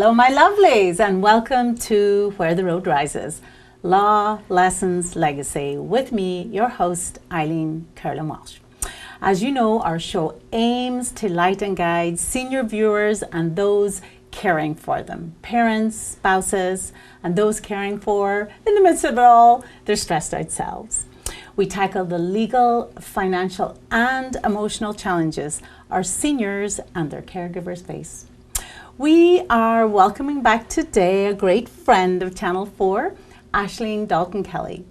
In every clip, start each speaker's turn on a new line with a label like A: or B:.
A: Hello, my lovelies, and welcome to Where the Road Rises, Law, Lessons, Legacy, with me, your host, Aishling Walsh. As you know, our show aims to light and guide senior viewers and those caring for them, parents, spouses, and those caring for, in the midst of it all, their stressed out selves. We tackle the legal, financial, and emotional challenges our seniors and their caregivers face. We are welcoming back today a great friend of Channel 4, Aishling Dalton-Kelly.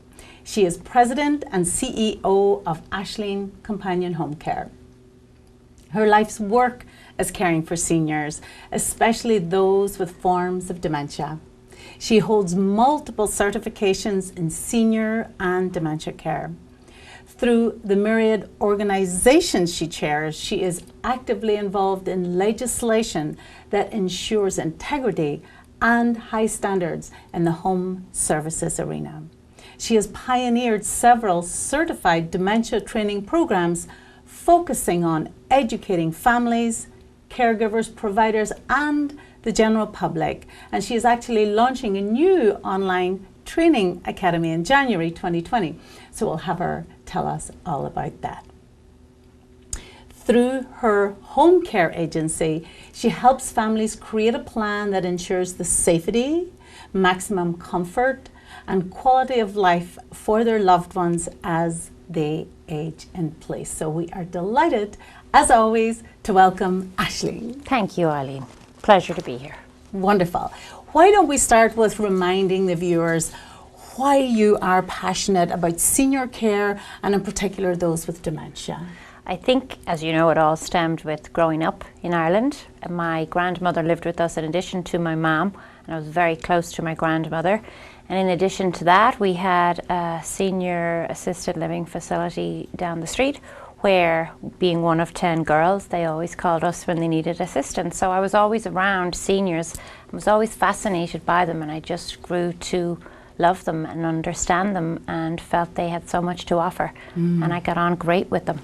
A: She is President and CEO of Aishling Companion Home Care. Her life's work is caring for seniors, especially those with forms of dementia. She holds multiple certifications in senior and dementia care. Through the myriad organizations she chairs, she is actively involved in legislation that ensures integrity and high standards in the home services arena. She has pioneered several certified dementia training programs focusing on educating families, caregivers, providers, and the general public. And she is actually launching a new online training academy in January 2020. So we'll have her tell us all about that. Through her home care agency, she helps families create a plan that ensures the safety, maximum comfort, and quality of life for their loved ones as they age in place. So we are delighted, as always, to welcome Aishling.
B: Thank you, Eileen. Pleasure to be here.
A: Wonderful. Why don't we start with reminding the viewers why you are passionate about senior care and in particular those with dementia?
B: I think, as you know, it all stemmed with growing up in Ireland. My grandmother lived with us in addition to my mum, and I was very close to my grandmother. And in addition to that, we had a senior assisted living facility down the street where, being one of 10 girls, they always called us when they needed assistance. So I was always around seniors. I was always fascinated by them, and I just grew to love them and understand them and felt they had so much to offer. And I got on great with them.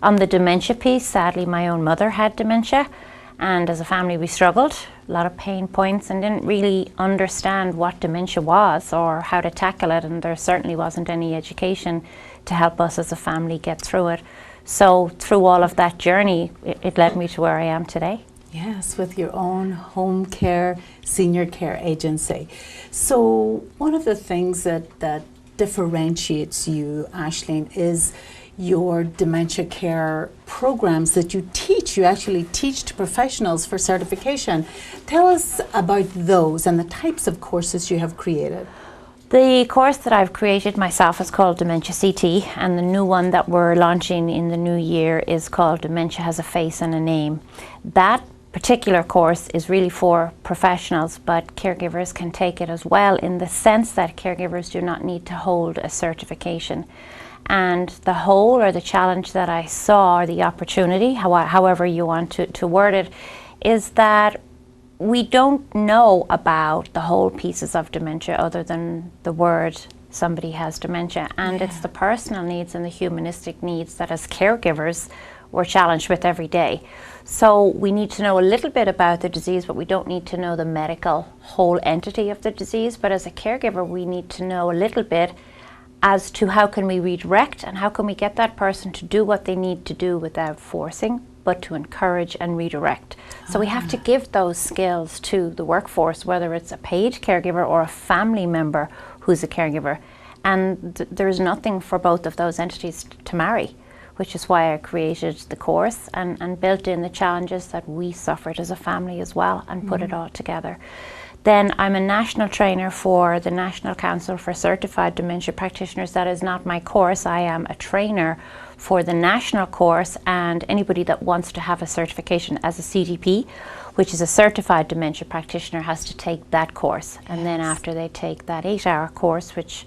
B: On the dementia piece, sadly, my own mother had dementia, and as a family we struggled, a lot of pain points, and didn't really understand what dementia was or how to tackle it, and there certainly wasn't any education to help us as a family get through it. So through all of that journey, it led me to where I am today.
A: Yes, with your own home care, senior care agency. So one of the things that differentiates you, Aishling, is your dementia care programs that you teach. You actually teach to professionals for certification. Tell us about those and the types of courses you have created.
B: The course that I've created myself is called Dementia CT, and the new one that we're launching in the new year is called Dementia Has a Face and a Name. That particular course is really for professionals, but caregivers can take it as well, in the sense that caregivers do not need to hold a certification. And the whole, or the challenge that I saw, or the opportunity, however you want to word it, is that we don't know about the whole pieces of dementia other than the word somebody has dementia. And it's the personal needs and the humanistic needs that as caregivers we're challenged with every day. So we need to know a little bit about the disease, but we don't need to know the medical whole entity of the disease. But as a caregiver, we need to know a little bit as to how can we redirect and how can we get that person to do what they need to do without forcing, but to encourage and redirect. So we have to give those skills to the workforce, whether it's a paid caregiver or a family member who's a caregiver. And there's nothing for both of those entities to marry, which is why I created the course and built in the challenges that we suffered as a family as well, and put it all together. Then I'm a national trainer for the National Council for Certified Dementia Practitioners. That is not my course. I am a trainer for the national course, and anybody that wants to have a certification as a CDP, which is a Certified Dementia Practitioner, has to take that course. And then after they take that 8-hour course, which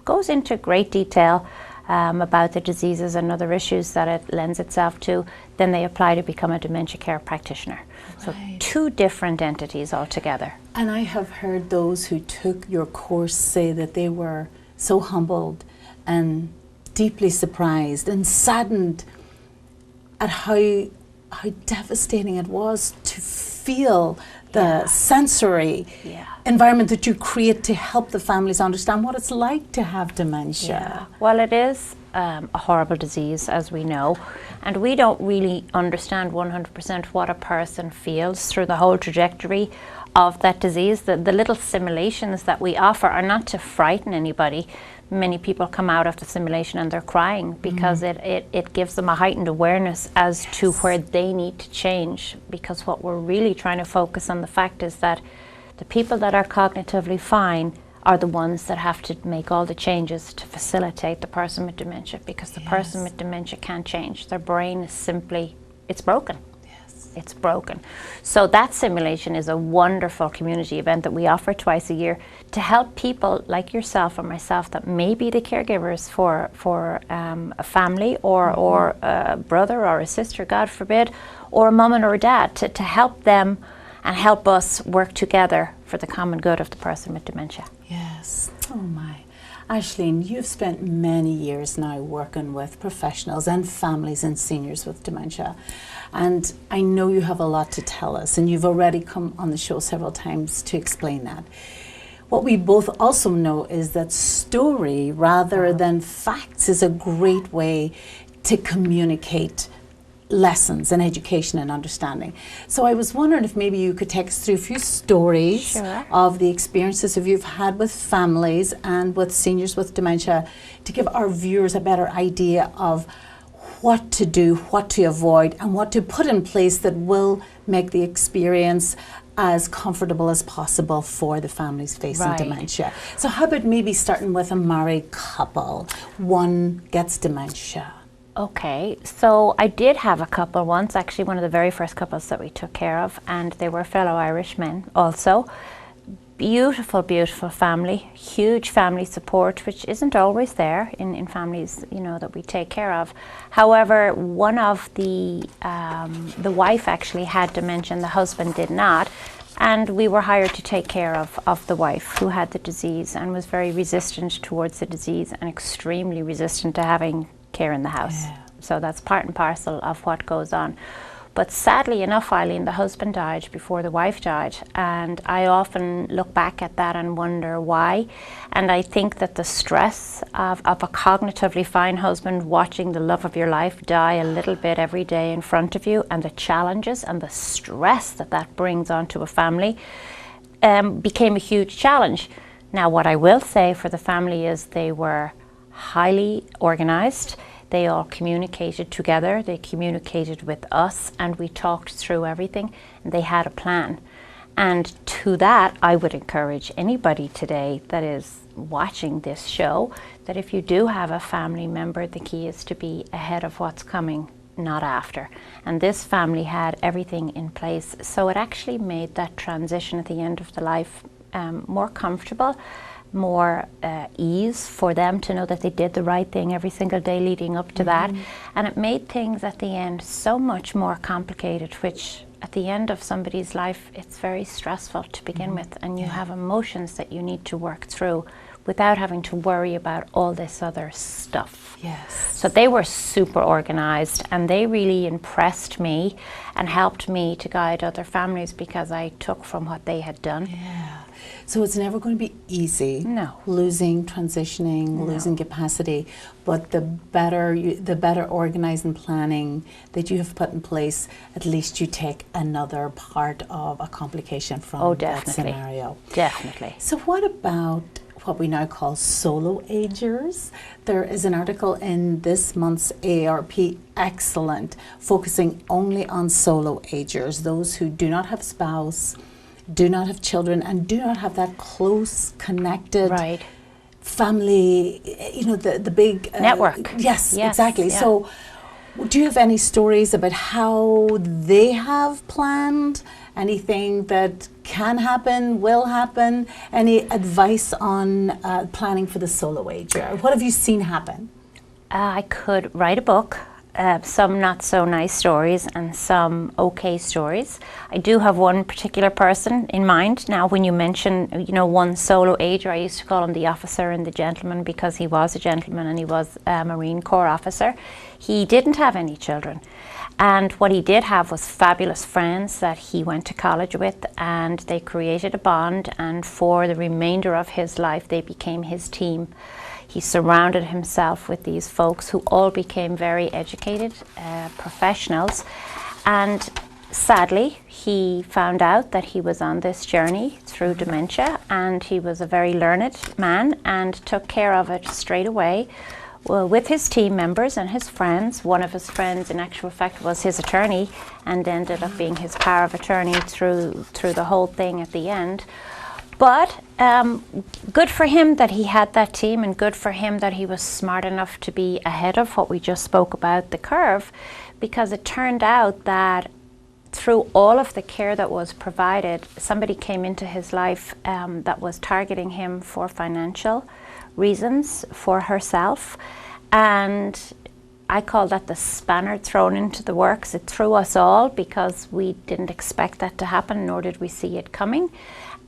B: goes into great detail about the diseases and other issues that it lends itself to, then they apply to become a dementia care practitioner. So two different entities altogether.
A: And I have heard those who took your course say that they were so humbled and deeply surprised and saddened at how devastating it was to feel the sensory
B: Yeah.
A: environment that you create to help the families understand what it's like to have dementia.
B: Well, it is a horrible disease, as we know, and we don't really understand 100% what a person feels through the whole trajectory of that disease. The little simulations that we offer are not to frighten anybody. Many people come out of the simulation and they're crying because it gives them a heightened awareness as to where they need to change, because what we're really trying to focus on the fact is that the people that are cognitively fine are the ones that have to make all the changes to facilitate the person with dementia, because the person with dementia can't change. Their brain is simply, it's broken. It's broken. So that simulation is a wonderful community event that we offer twice a year to help people like yourself or myself that may be the caregivers for a family or a brother or a sister, God forbid, or a mum or a dad, to help them and help us work together for the common good of the person with dementia.
A: Yes. Oh my. Aishling, you've spent many years now working with professionals and families and seniors with dementia. And I know you have a lot to tell us, and you've already come on the show several times to explain that. What we both also know is that story rather than facts is a great way to communicate lessons and education and understanding. So I was wondering if maybe you could take us through a few stories of the experiences that you've had with families and with seniors with dementia to give our viewers a better idea of what to do, what to avoid, and what to put in place that will make the experience as comfortable as possible for the families facing dementia. So how about maybe starting with a married couple? One gets dementia.
B: Okay, so I did have a couple once, actually one of the very first couples that we took care of, and they were fellow Irishmen also. Beautiful, beautiful family, huge family support, which isn't always there in families, you know, that we take care of. However, one of the wife actually had dementia and the husband did not, and we were hired to take care of the wife who had the disease and was very resistant towards the disease and extremely resistant to having care in the house. So that's part and parcel of what goes on. But sadly enough, Eileen, the husband died before the wife died, and I often look back at that and wonder why. And I think that the stress of a cognitively fine husband watching the love of your life die a little bit every day in front of you, and the challenges and the stress that brings onto a family became a huge challenge. Now, what I will say for the family is they were highly organized. They all communicated together, they communicated with us, and we talked through everything, and they had a plan. And to that, I would encourage anybody today that is watching this show, that if you do have a family member, the key is to be ahead of what's coming, not after. And this family had everything in place, so it actually made that transition at the end of the life more comfortable, more ease for them to know that they did the right thing every single day leading up to that. And it made things at the end so much more complicated, which at the end of somebody's life, it's very stressful to begin with, and you have emotions that you need to work through without having to worry about all this other stuff. So they were super organized, and they really impressed me and helped me to guide other families because I took from what they had done.
A: So it's never going to be easy.
B: No.
A: Losing, transitioning, losing capacity, but the better organizing planning that you have put in place, at least you take another part of a complication from that scenario.
B: Definitely.
A: So what about what we now call solo agers? There is an article in this month's AARP Excellent, focusing only on solo agers, those who do not have spouse, do not have children, and do not have that close connected family, you know, the big
B: network.
A: Yes, exactly. So do you have any stories about how they have planned, anything that can happen, will happen, any advice on planning for the solo ager? What have you seen happen?
B: I could write a book. Some not so nice stories and some okay stories. I do have one particular person in mind. Now, when you mention, you know, one solo ager, I used to call him the officer and the gentleman because he was a gentleman and he was a Marine Corps officer. He didn't have any children. And what he did have was fabulous friends that he went to college with, and they created a bond, and for the remainder of his life they became his team. He surrounded himself with these folks who all became very educated professionals, and sadly he found out that he was on this journey through dementia, and he was a very learned man and took care of it straight away. Well, with his team members and his friends. One of his friends, in actual fact, was his attorney and ended up being his power of attorney through the whole thing at the end. But good for him that he had that team, and good for him that he was smart enough to be ahead of what we just spoke about, the curve, because it turned out that through all of the care that was provided, somebody came into his life that was targeting him for financial reasons for herself, and I call that the spanner thrown into the works. It threw us all because we didn't expect that to happen, nor did we see it coming,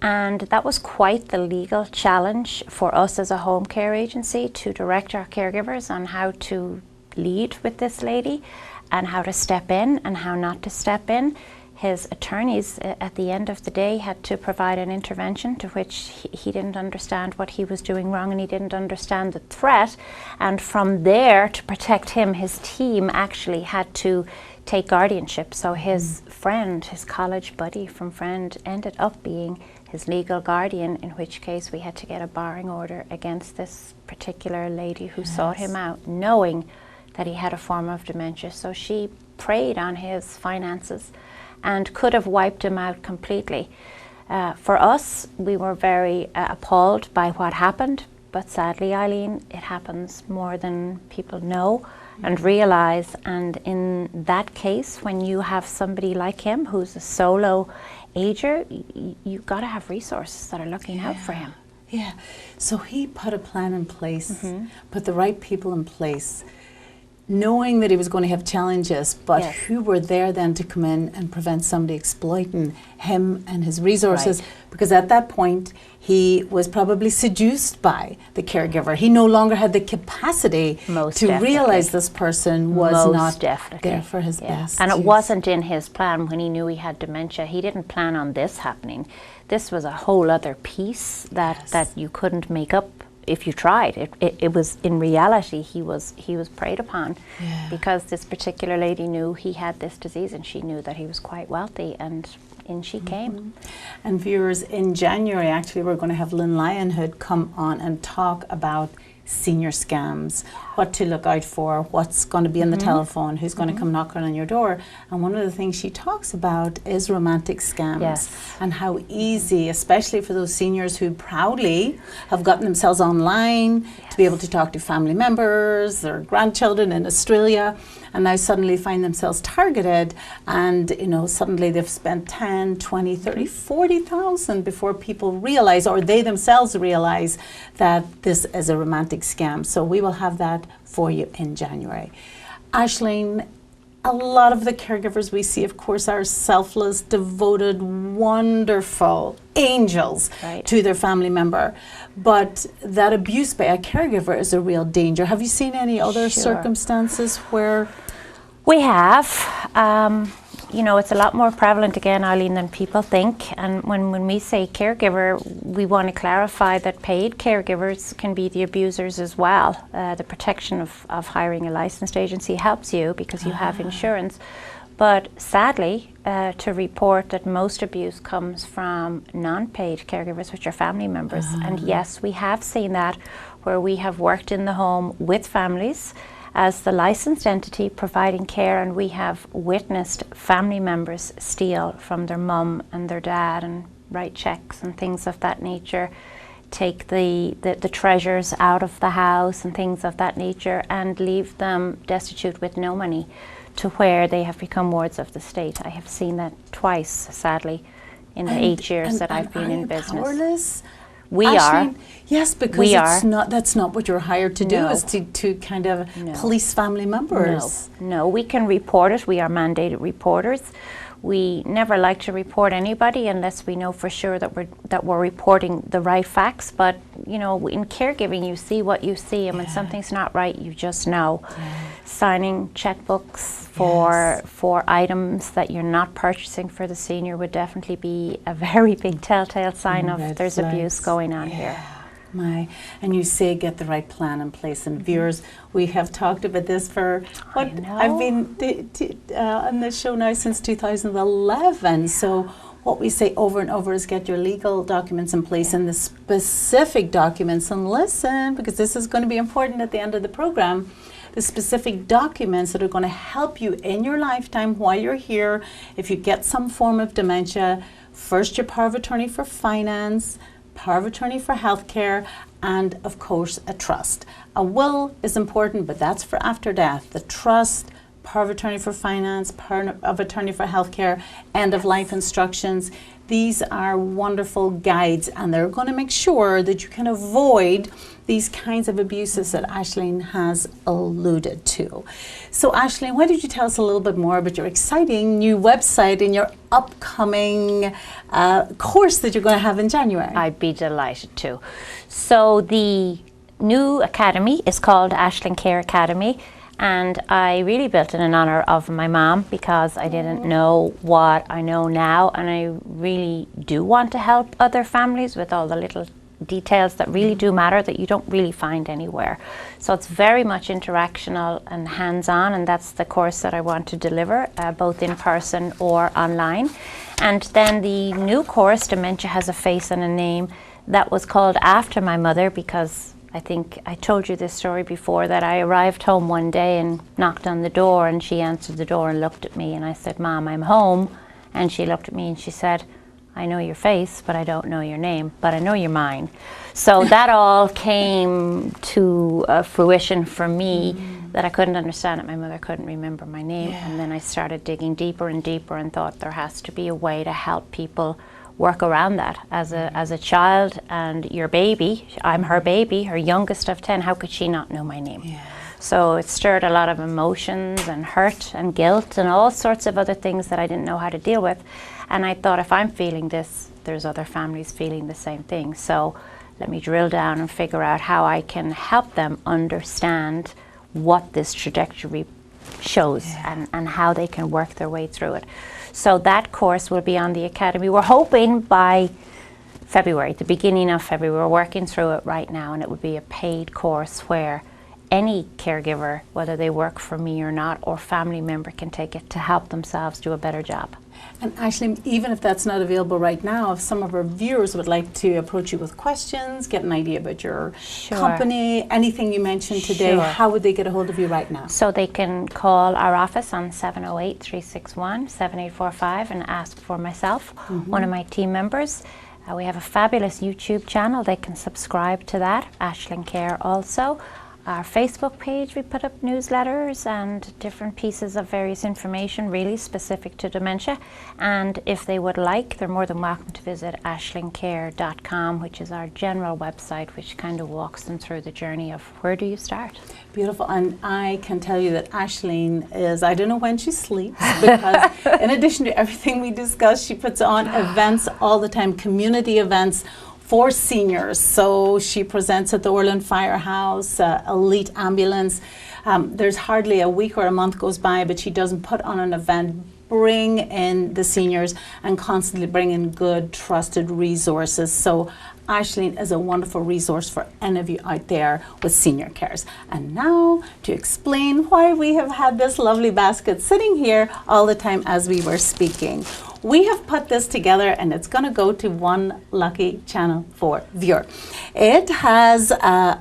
B: and that was quite the legal challenge for us as a home care agency to direct our caregivers on how to lead with this lady and how to step in and how not to step in. His attorneys at the end of the day had to provide an intervention to which he didn't understand what he was doing wrong, and he didn't understand the threat. And from there, to protect him, his team actually had to take guardianship. So his friend, his college buddy from friend, ended up being his legal guardian, in which case we had to get a barring order against this particular lady who sought him out, knowing that he had a form of dementia. So she preyed on his finances and could have wiped him out completely. For us, we were very appalled by what happened, but sadly, Eileen, it happens more than people know and realize. And in that case, when you have somebody like him who's a solo ager, you've got to have resources that are looking out for him.
A: Yeah, so he put a plan in place, put the right people in place, knowing that he was going to have challenges, but who were there then to come in and prevent somebody exploiting him and his resources, because at that point he was probably seduced by the caregiver. He no longer had the capacity to realize this person was not there for his best.
B: And it wasn't in his plan when he knew he had dementia. He didn't plan on this happening. This was a whole other piece that you couldn't make up if you tried. It was, in reality, he was preyed upon because this particular lady knew he had this disease, and she knew that he was quite wealthy, and in she came.
A: And viewers, in January actually we're going to have Lynn Lionhood come on and talk about senior scams, what to look out for, what's going to be on the telephone, who's going to come knocking on your door. And one of the things she talks about is romantic scams and how easy, especially for those seniors who proudly have gotten themselves online to be able to talk to family members, their grandchildren in Australia, and now suddenly find themselves targeted, and suddenly they've spent 10, 20, 30, 40,000 before people realize, or they themselves realize, that this is a romantic scam. So we will have that for you in January. Aishling, a lot of the caregivers we see, of course, are selfless, devoted, wonderful angels to their family member. But that abuse by a caregiver is a real danger. Have you seen any other circumstances where...
B: We have. It's a lot more prevalent again, Eileen, than people think. And when we say caregiver, we want to clarify that paid caregivers can be the abusers as well. The protection of hiring a licensed agency helps you because you have insurance. But sadly, to report that most abuse comes from non-paid caregivers, which are family members. And yes, we have seen that where we have worked in the home with families as the licensed entity providing care, and we have witnessed family members steal from their mum and their dad and write checks and things of that nature, take the treasures out of the house and things of that nature, and leave them destitute with no money, to where they have become wards of the state. I have seen that twice, sadly, in the 8 years that I've been in business.
A: Powerless?
B: We
A: Aishling,
B: are.
A: Yes, because that's not what you're hired to do, is to kind of police family members.
B: No, we can report it. We are mandated reporters. We never like to report anybody unless we know for sure that we're reporting the right facts. But in caregiving, you see what you see, and when something's not right, you just know. signing checkbooks for items that you're not purchasing for the senior would definitely be a very big telltale sign of there's abuse going on here.
A: And you say get the right plan in place. And viewers, we have talked about this for what I've been on this show now since 2011. So what we say over and over is get your legal documents in place and the specific documents. And listen, because this is going to be important at the end of the program, the specific documents that are going to help you in your lifetime while you're here. If you get some form of dementia, first your power of attorney for finance, power of attorney for healthcare, and of course a trust. A will is important, but that's for after death. The trust, power of attorney for finance, power of attorney for healthcare, end of life instructions. These are wonderful guides, and they're going to make sure that you can avoid these kinds of abuses that Aishling has alluded to. So Aishling, why don't you tell us a little bit more about your exciting new website and your upcoming course that you're going to have in January?
B: I'd be delighted to. So the new academy is called Aishling Care Academy, and I really built it in honor of my mom because I didn't know what I know now, and I really do want to help other families with all the little details that really do matter that you don't really find anywhere. So it's very much interactional and hands-on, and that's the course that I want to deliver, both in person or online. And then the new course, Dementia Has a Face and a Name, that was called after my mother because I think I told you this story before, that I arrived home one day and knocked on the door, and she answered the door and looked at me, and I said, "Mom, I'm home." And she looked at me and she said, "I know your face, but I don't know your name, but I know you're mine." So that all came to fruition for me, that I couldn't understand it. My mother couldn't remember my name. And then I started digging deeper and deeper and thought there has to be a way to help people work around that. As a child and your baby, I'm her baby, her youngest of 10, how could she not know my name? So it stirred a lot of emotions and hurt and guilt and all sorts of other things that I didn't know how to deal with. And I thought, if I'm feeling this, there's other families feeling the same thing. So let me drill down and figure out how I can help them understand what this trajectory shows and how they can work their way through it. So that course will be on the Academy. We're hoping by February, the beginning of February. We're working through it right now, and it would be a paid course where any caregiver, whether they work for me or not, or family member, can take it to help themselves do a better job.
A: And Aishling, even if that's not available right now, if some of our viewers would like to approach you with questions, get an idea about your company, anything you mentioned today, how would they get a hold of you right now?
B: So they can call our office on 708-361-7845 and ask for myself, one of my team members. We have a fabulous YouTube channel. They can subscribe to that, Aishling Care also. Our Facebook page, we put up newsletters and different pieces of various information really specific to dementia. And if they would like, they're more than welcome to visit aishlingcare.com, which is our general website, which kind of walks them through the journey of where do you start.
A: Beautiful. And I can tell you that Aishling is, I don't know when she sleeps, because in addition to everything we discussed, she puts on events all the time, community events for seniors. So she presents at the Orland Firehouse, Elite Ambulance. There's hardly a week or a month goes by, but she doesn't put on an event, bring in the seniors, and constantly bring in good, trusted resources. So Aishling is a wonderful resource for any of you out there with senior cares. And now to explain why we have had this lovely basket sitting here all the time as we were speaking. We have put this together, and it's going to go to one lucky Channel 4 viewer. It has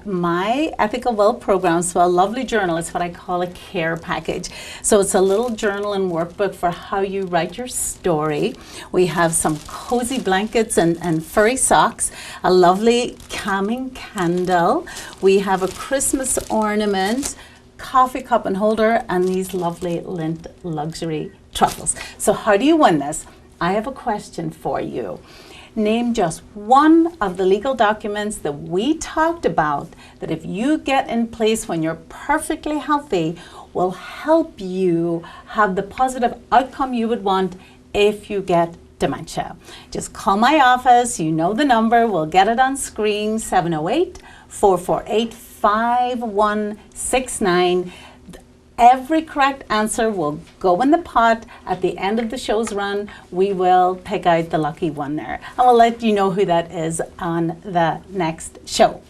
A: my Ethical Will program, so a lovely journal. It's what I call a care package. So it's a little journal and workbook for how you write your story. We have some cozy blankets and furry socks, a lovely calming candle. We have a Christmas ornament, coffee cup and holder, and these lovely lint luxury truffles. So how do you win this? I have a question for you. Name just one of the legal documents that we talked about that if you get in place when you're perfectly healthy will help you have the positive outcome you would want if you get dementia. Just call my office, you know the number, we'll get it on screen, 708-448-5169. Every correct answer will go in the pot. At the end of the show's run, we will pick out the lucky winner. And we'll let you know who that is on the next show.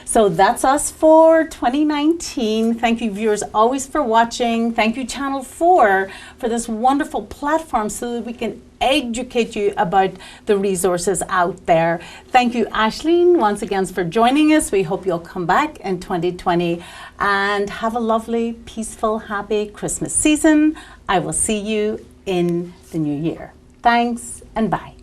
A: So that's us for 2019. Thank you, viewers, always for watching. Thank you, Channel 4, for this wonderful platform so that we can educate you about the resources out there. Thank you, Aishling, once again for joining us. We hope you'll come back in 2020 and have a lovely, peaceful, happy Christmas season. I will see you in the new year. Thanks and bye.